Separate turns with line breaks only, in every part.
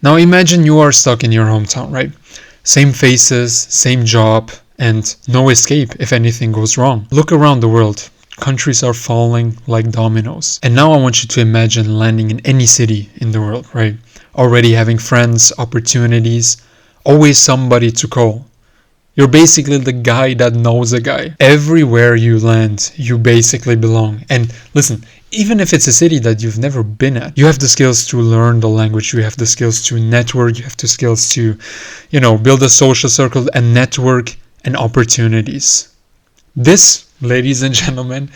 Now imagine you are stuck in your hometown, right? Same faces, same job, and no escape if anything goes wrong. Look around the world. Countries are falling like dominoes. And now I want you to imagine landing in any city in the world, right? Already having friends, opportunities, always somebody to call. You're basically the guy that knows a guy. Everywhere you land, you basically belong. And listen, even if it's a city that you've never been at, you have the skills to learn the language, you have the skills to network, you have the skills to, build a social circle and network and opportunities. This, ladies and gentlemen,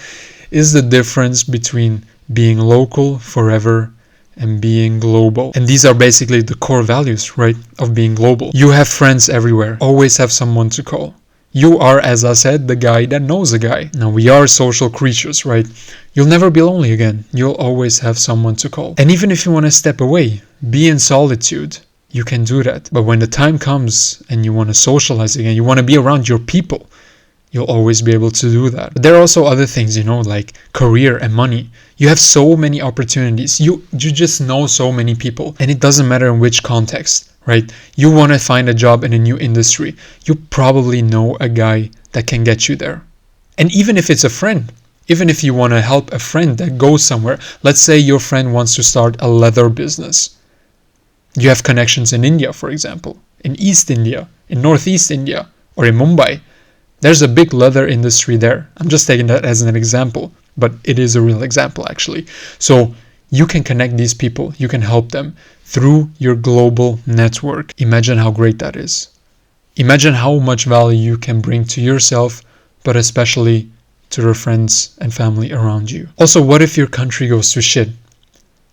is the difference between being local forever and being global. And these are basically the core values, right, of being global. You have friends everywhere, always have someone to call. You are, as I said, the guy that knows a guy. Now, we are social creatures, right? You'll never be lonely again. You'll always have someone to call. And even if you want to step away, be in solitude, you can do that. But when the time comes and you want to socialize again, you want to be around your people, you'll always be able to do that. But there are also other things, like career and money. You have so many opportunities. You just know so many people. And it doesn't matter in which context, right? You want to find a job in a new industry. You probably know a guy that can get you there. And even if it's a friend, even if you want to help a friend that goes somewhere, let's say your friend wants to start a leather business. You have connections in India, for example, in East India, in Northeast India, or in Mumbai. There's a big leather industry there. I'm just taking that as an example, but it is a real example actually. So you can connect these people, you can help them through your global network. Imagine how great that is. Imagine how much value you can bring to yourself, but especially to your friends and family around you. Also, what if your country goes to shit?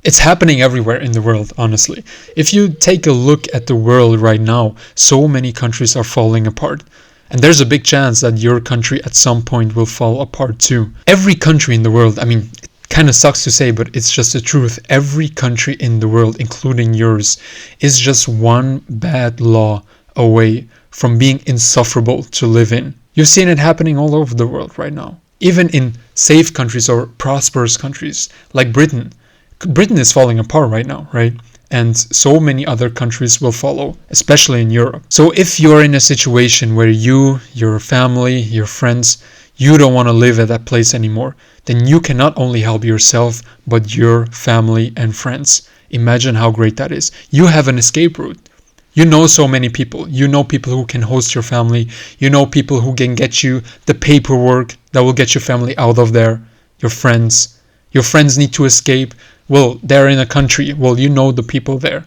It's happening everywhere in the world, honestly. If you take a look at the world right now, so many countries are falling apart. And there's a big chance that your country at some point will fall apart too. Every country in the world, it kind of sucks to say, but it's just the truth. Every country in the world, including yours, is just one bad law away from being insufferable to live in. You've seen it happening all over the world right now. Even in safe countries or prosperous countries like Britain. Britain is falling apart right now, right? And so many other countries will follow, especially in Europe. So if you're in a situation where you, your family, your friends, you don't want to live at that place anymore, then you can not only help yourself, but your family and friends. Imagine how great that is. You have an escape route. You know so many people. You know people who can host your family. You know people who can get you the paperwork that will get your family out of there. Your friends. Your friends need to escape. Well, they're in a country. Well, you know the people there.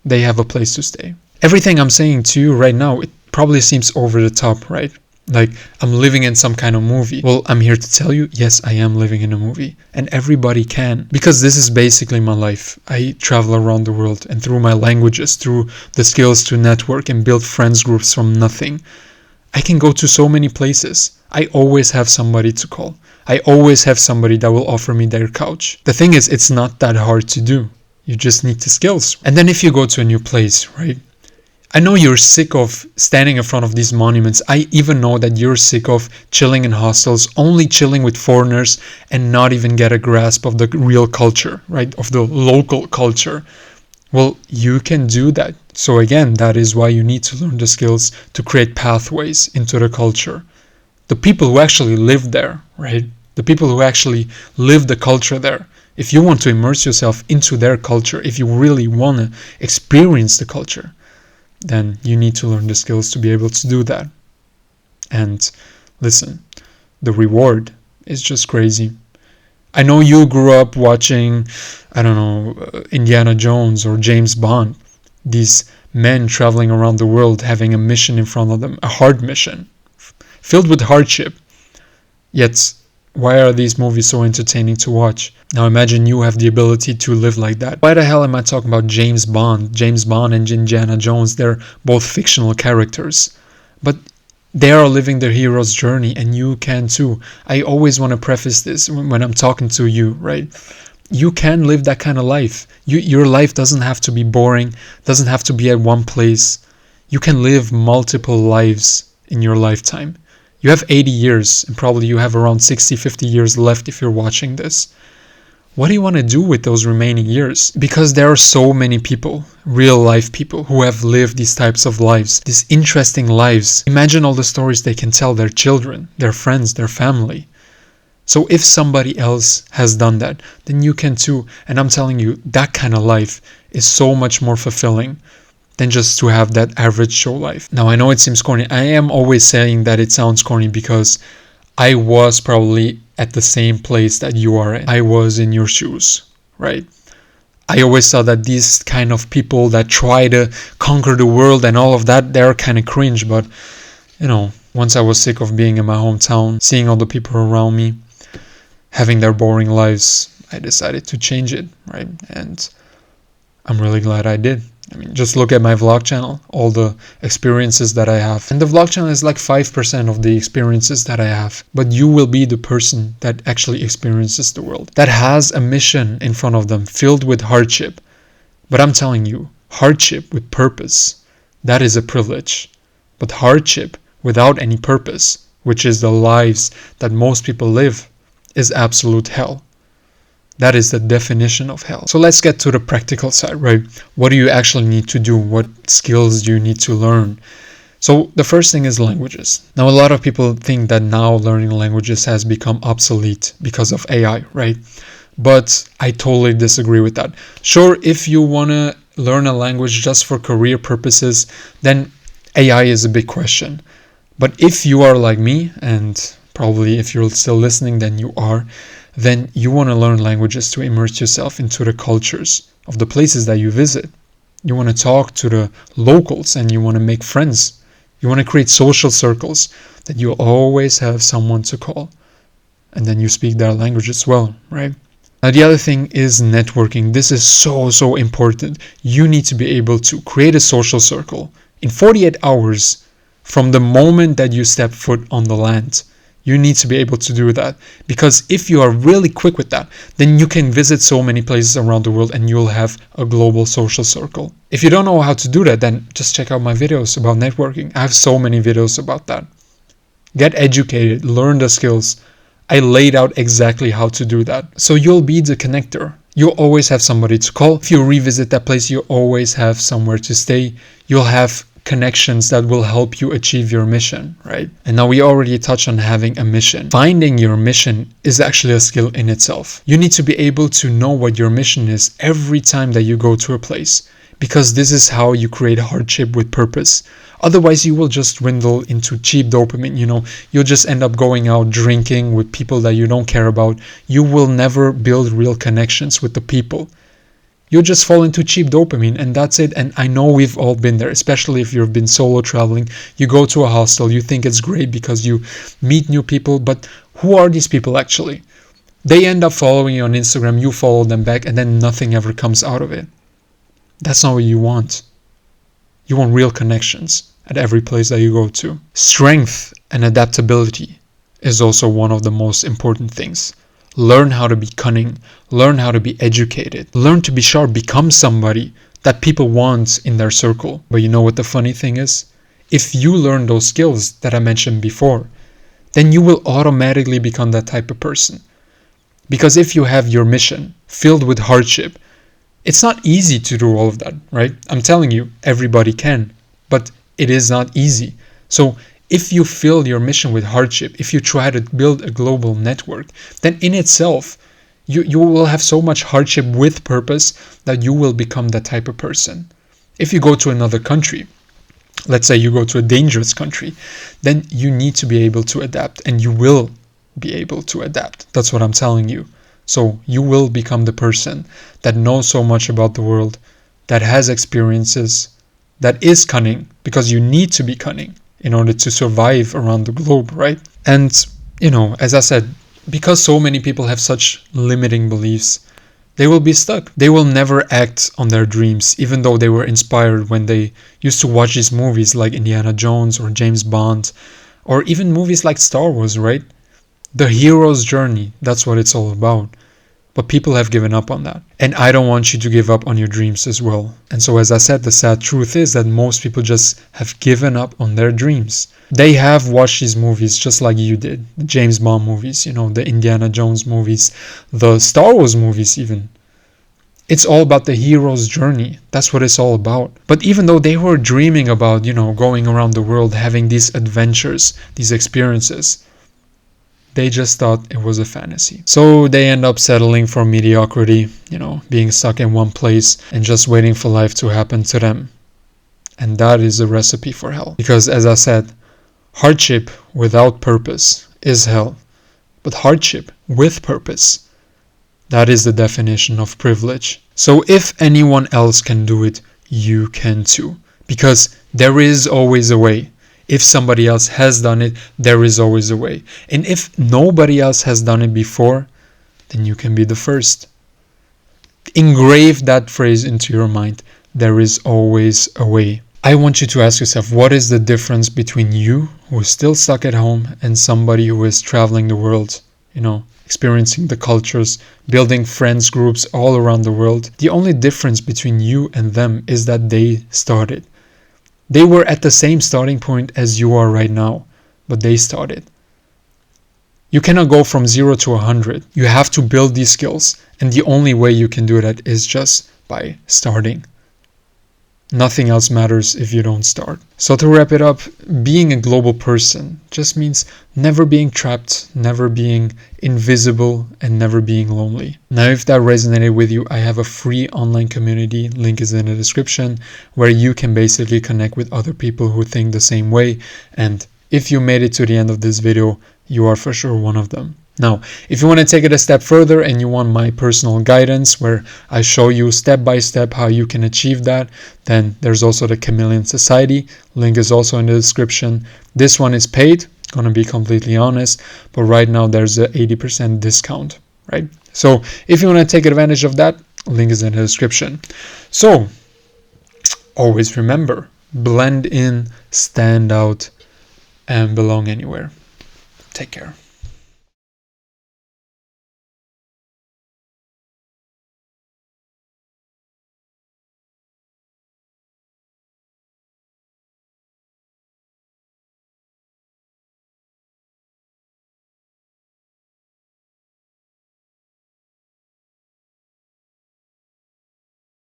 They have a place to stay. Everything I'm saying to you right now, it probably seems over the top, right? Like I'm living in some kind of movie. Well, I'm here to tell you, yes, I am living in a movie. And everybody can. Because this is basically my life. I travel around the world, and through my languages, through the skills to network and build friends groups from nothing, I can go to so many places. I always have somebody to call. I always have somebody that will offer me their couch. The thing is, it's not that hard to do. You just need the skills. And then if you go to a new place, right? I know you're sick of standing in front of these monuments. I even know that you're sick of chilling in hostels, only chilling with foreigners and not even get a grasp of the real culture, right? Of the local culture. Well, you can do that. So again, that is why you need to learn the skills to create pathways into the culture. The people who actually live there, right? The people who actually live the culture there. If you want to immerse yourself into their culture, if you really want to experience the culture, then you need to learn the skills to be able to do that. And listen, the reward is just crazy. I know you grew up watching, Indiana Jones or James Bond. These men traveling around the world having a mission in front of them, a hard mission, filled with hardship. Yet, why are these movies so entertaining to watch? Now imagine you have the ability to live like that. Why the hell am I talking about James Bond? James Bond and Indiana Jones, they're both fictional characters. But they are living their hero's journey, and you can too. I always want to preface this when I'm talking to you, right? You can live that kind of life. Your life doesn't have to be boring, doesn't have to be at one place. You can live multiple lives in your lifetime. You have 80 years, and probably you have around 60, 50 years left if you're watching this. What do you want to do with those remaining years? Because there are so many people, real life people, who have lived these types of lives, these interesting lives. Imagine all the stories they can tell their children, their friends, their family. So if somebody else has done that, then you can too. And I'm telling you, that kind of life is so much more fulfilling than just to have that average show life. Now, I know it seems corny. I am always saying that it sounds corny because I was probably at the same place that you are in. I was in your shoes, right? I always thought that these kind of people that try to conquer the world and all of that, they're kind of cringe. But, once I was sick of being in my hometown, seeing all the people around me having their boring lives, I decided to change it, right? And I'm really glad I did. I mean, just look at my vlog channel, all the experiences that I have. And the vlog channel is like 5% of the experiences that I have. But you will be the person that actually experiences the world, that has a mission in front of them filled with hardship. But I'm telling you, hardship with purpose, that is a privilege. But hardship without any purpose, which is the lives that most people live, is absolute hell. That is the definition of hell. So let's get to the practical side, right? What do you actually need to do? What skills do you need to learn? So the first thing is languages. Now, a lot of people think that now learning languages has become obsolete because of AI, right? But I totally disagree with that. Sure, if you want to learn a language just for career purposes, then AI is a big question. But if you are like me, and probably if you're still listening, then you are, then you want to learn languages to immerse yourself into the cultures of the places that you visit. You want to talk to the locals and you want to make friends. You want to create social circles that you always have someone to call. And then you speak their language as well, right? Now, the other thing is networking. This is so important. You need to be able to create a social circle in 48 hours from the moment that you step foot on the land. You need to be able to do that, because if you are really quick with that, then you can visit so many places around the world and you'll have a global social circle. If you don't know how to do that, then just check out my videos about networking. I have so many videos about that. Get educated, learn the skills. I laid out exactly how to do that. So you'll be the connector. You'll always have somebody to call. If you revisit that place, you always have somewhere to stay. You'll have connections that will help you achieve your mission, right? And now we already touched on having a mission. Finding your mission is actually a skill in itself. You need to be able to know what your mission is every time that you go to a place, because this is how you create hardship with purpose. Otherwise, you will just dwindle into cheap dopamine. You'll just end up going out drinking with people that you don't care about. You will never build real connections with the people. You'll just fall into cheap dopamine, and that's it. And I know we've all been there, especially if you've been solo traveling. You go to a hostel, you think it's great because you meet new people, but who are these people actually? They end up following you on Instagram, you follow them back, and then nothing ever comes out of it. That's not what you want. You want real connections at every place that you go to. Strength and adaptability is also one of the most important things. Learn how to be cunning, learn how to be educated, learn to be sharp, become somebody that people want in their circle. But you know what the funny thing is? If you learn those skills that I mentioned before, then you will automatically become that type of person. Because if you have your mission filled with hardship, it's not easy to do all of that, right? I'm telling you, everybody can, but it is not easy. So if you fill your mission with hardship, if you try to build a global network, then in itself, you will have so much hardship with purpose that you will become that type of person. If you go to another country, let's say you go to a dangerous country, then you need to be able to adapt, and you will be able to adapt. That's what I'm telling you. So you will become the person that knows so much about the world, that has experiences, that is cunning, because you need to be cunning in order to survive around the globe, right? And, as I said, because so many people have such limiting beliefs, they will be stuck. They will never act on their dreams, even though they were inspired when they used to watch these movies like Indiana Jones or James Bond, or even movies like Star Wars, right? The hero's journey, that's what it's all about. But people have given up on that. And I don't want you to give up on your dreams as well. And so, as I said, the sad truth is that most people just have given up on their dreams. They have watched these movies just like you did. The James Bond movies, the Indiana Jones movies, the Star Wars movies even. It's all about the hero's journey. That's what it's all about. But even though they were dreaming about, going around the world, having these adventures, these experiences, they just thought it was a fantasy. So they end up settling for mediocrity, being stuck in one place and just waiting for life to happen to them. And that is a recipe for hell. Because as I said, hardship without purpose is hell. But hardship with purpose, that is the definition of privilege. So if anyone else can do it, you can too. Because there is always a way. If somebody else has done it, there is always a way. And if nobody else has done it before, then you can be the first. Engrave that phrase into your mind. There is always a way. I want you to ask yourself, what is the difference between you, who is still stuck at home, and somebody who is traveling the world, experiencing the cultures, building friends groups all around the world? The only difference between you and them is that they started. They were at the same starting point as you are right now, but they started. You cannot go from 0 to 100. You have to build these skills, and the only way you can do that is just by starting. Nothing else matters if you don't start. So to wrap it up, being a global person just means never being trapped, never being invisible, and never being lonely. Now, if that resonated with you, I have a free online community, link is in the description, where you can basically connect with other people who think the same way. And if you made it to the end of this video, you are for sure one of them. Now, if you want to take it a step further and you want my personal guidance where I show you step by step how you can achieve that, then there's also the Chameleon Society. Link is also in the description. This one is paid, gonna be completely honest, but right now there's a 80% discount, right? So if you want to take advantage of that, link is in the description. So always remember, blend in, stand out, and belong anywhere. Take care.